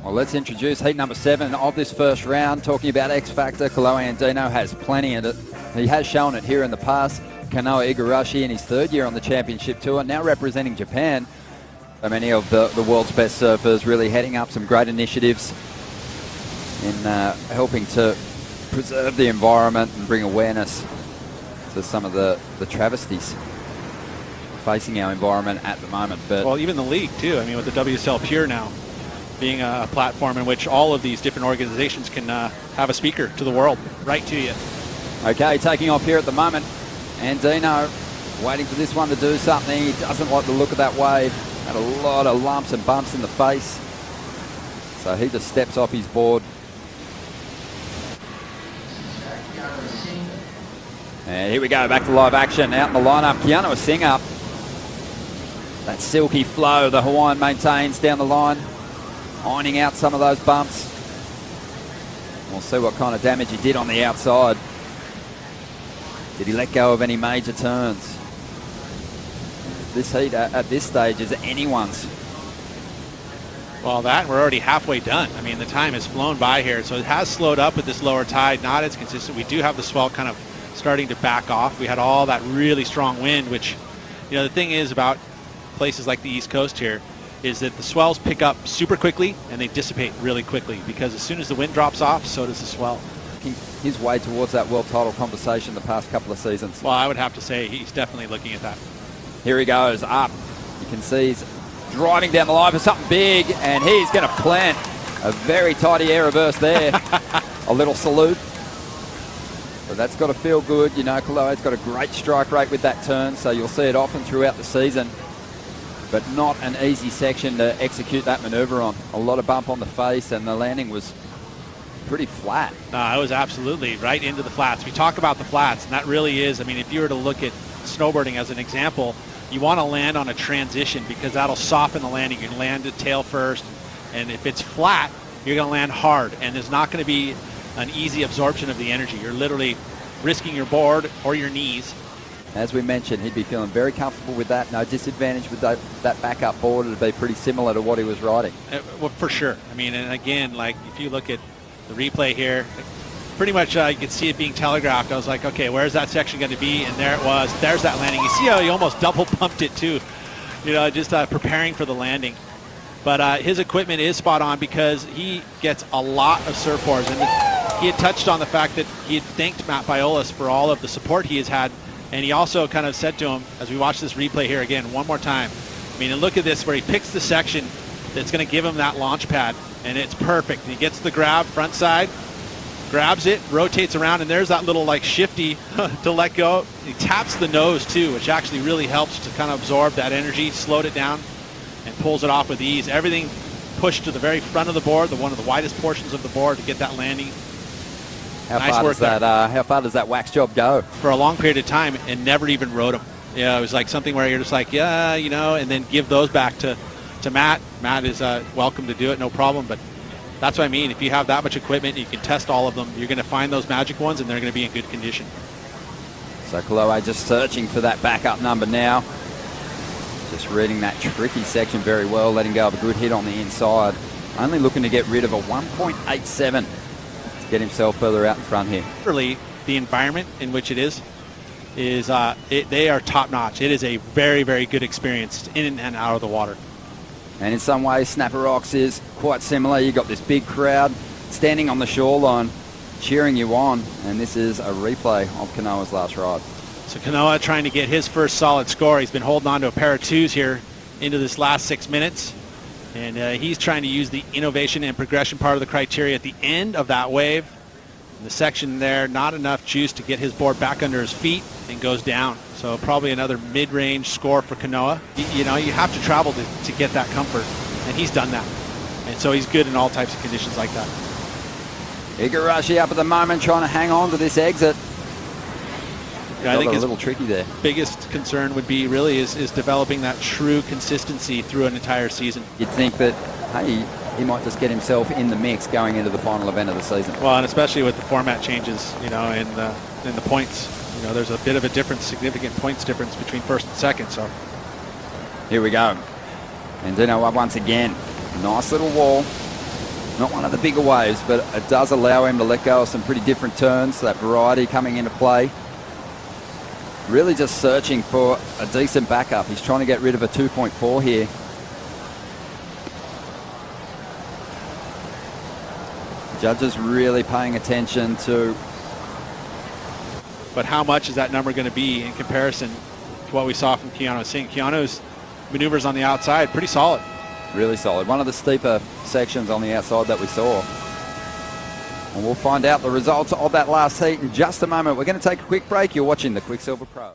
Well, let's introduce heat number 7 of this first round. Talking about X Factor, Kolohe Andino has plenty in it. He has shown it here in the past. Kanoa Igarashi in his 3rd year on the championship tour, now representing Japan. So many of the world's best surfers really heading up some great initiatives in helping to preserve the environment and bring awareness to some of the travesties facing our environment at the moment. But well, even the league too. I mean, with the WSL Pure now being a platform in which all of these different organizations can have a speaker to the world, right to you. Okay, taking off here at the moment. Andino waiting for this one to do something. He doesn't like the look of that wave. Had a lot of lumps and bumps in the face. So he just steps off his board. And here we go, back to live action. Out in the lineup, Keanu Asing up. That silky flow the Hawaiian maintains down the line, ironing out some of those bumps. We'll see what kind of damage he did on the outside. Did he let go of any major turns? This heat at this stage is anyone's. Well, we're already halfway done. I mean, the time has flown by here, so it has slowed up with this lower tide, not as consistent. We do have the swell kind of starting to back off. We had all that really strong wind, which, you know, the thing is about places like the East Coast here is that the swells pick up super quickly and they dissipate really quickly, because as soon as the wind drops off, so does the swell. His way towards that world title conversation the past couple of seasons. Well, I would have to say he's definitely looking at that. Here he goes, up. You can see he's driving down the line for something big, and he's going to plant a very tidy air reverse there. A little salute. But that's got to feel good. You know, Kolohe's got a great strike rate with that turn, so you'll see it often throughout the season. But not an easy section to execute that maneuver on. A lot of bump on the face, and the landing was pretty flat. No, it was absolutely right into the flats. We talk about the flats, and that really is, I mean, if you were to look at snowboarding as an example, you want to land on a transition because that'll soften the landing. You can land at tail first, and if it's flat, you're going to land hard, and there's not going to be an easy absorption of the energy. You're literally risking your board or your knees. As we mentioned, he'd be feeling very comfortable with that. No disadvantage with that backup board. It'd be pretty similar to what he was riding. Well, for sure. I mean, and again, like if you look at the replay here, pretty much you could see it being telegraphed. I was like, okay, where's that section going to be? And there it was. There's that landing. You see how he almost double pumped it too, you know, just preparing for the landing. But his equipment is spot on because he gets a lot of surfboards. And he had touched on the fact that he had thanked Matt Biolas for all of the support he has had. And he also kind of said to him, as we watch this replay here again one more time, I mean, and look at this where he picks the section that's going to give him that launch pad, and it's perfect. And he gets the grab front side, grabs it, rotates around, and there's that little like shifty to let go. He taps the nose too, which actually really helps to kind of absorb that energy, slowed it down, and pulls it off with ease. Everything pushed to the very front of the board, one of the widest portions of the board to get that landing. How far does that wax job go? For a long period of time, and never even rode them. Yeah, it was like something where you're just like, yeah, you know, and then give those back to Matt. Matt is welcome to do it, no problem. But that's what I mean. If you have that much equipment, you can test all of them. You're going to find those magic ones, and they're going to be in good condition. So Kolohe just searching for that backup number now. Just reading that tricky section very well, letting go of a good hit on the inside. Only looking to get rid of a 1.87. Get himself further out in front here. Really, the environment in which it is they are top notch. It is a very, very good experience in and out of the water. And in some ways, Snapper Rocks is quite similar. You've got this big crowd standing on the shoreline, cheering you on. And this is a replay of Kanoa's last ride. So Kanoa trying to get his first solid score. He's been holding on to a pair of twos here into this last 6 minutes. And he's trying to use the innovation and progression part of the criteria at the end of that wave. In the section there, not enough juice to get his board back under his feet, and goes down. So probably another mid-range score for Kanoa. You know, you have to travel to get that comfort, and he's done that. And so he's good in all types of conditions like that. Igarashi up at the moment, trying to hang on to this exit. Yeah, I think a little tricky there. Biggest concern would be really is developing that true consistency through an entire season. You'd think that, hey, he might just get himself in the mix going into the final event of the season. Well, and especially with the format changes, you know, in the points. You know, there's a bit of a difference, significant points difference between first and second. So here we go. Andino once again. Nice little wall. Not one of the bigger waves, but it does allow him to let go of some pretty different turns, that variety coming into play. Really just searching for a decent backup. He's trying to get rid of a 2.4 here. Judges really paying attention to... But how much is that number going to be in comparison to what we saw from Keanu Asing? Keanu's maneuvers on the outside, pretty solid. Really solid. One of the steeper sections on the outside that we saw. And we'll find out the results of that last heat in just a moment. We're going to take a quick break. You're watching the Quiksilver Pro.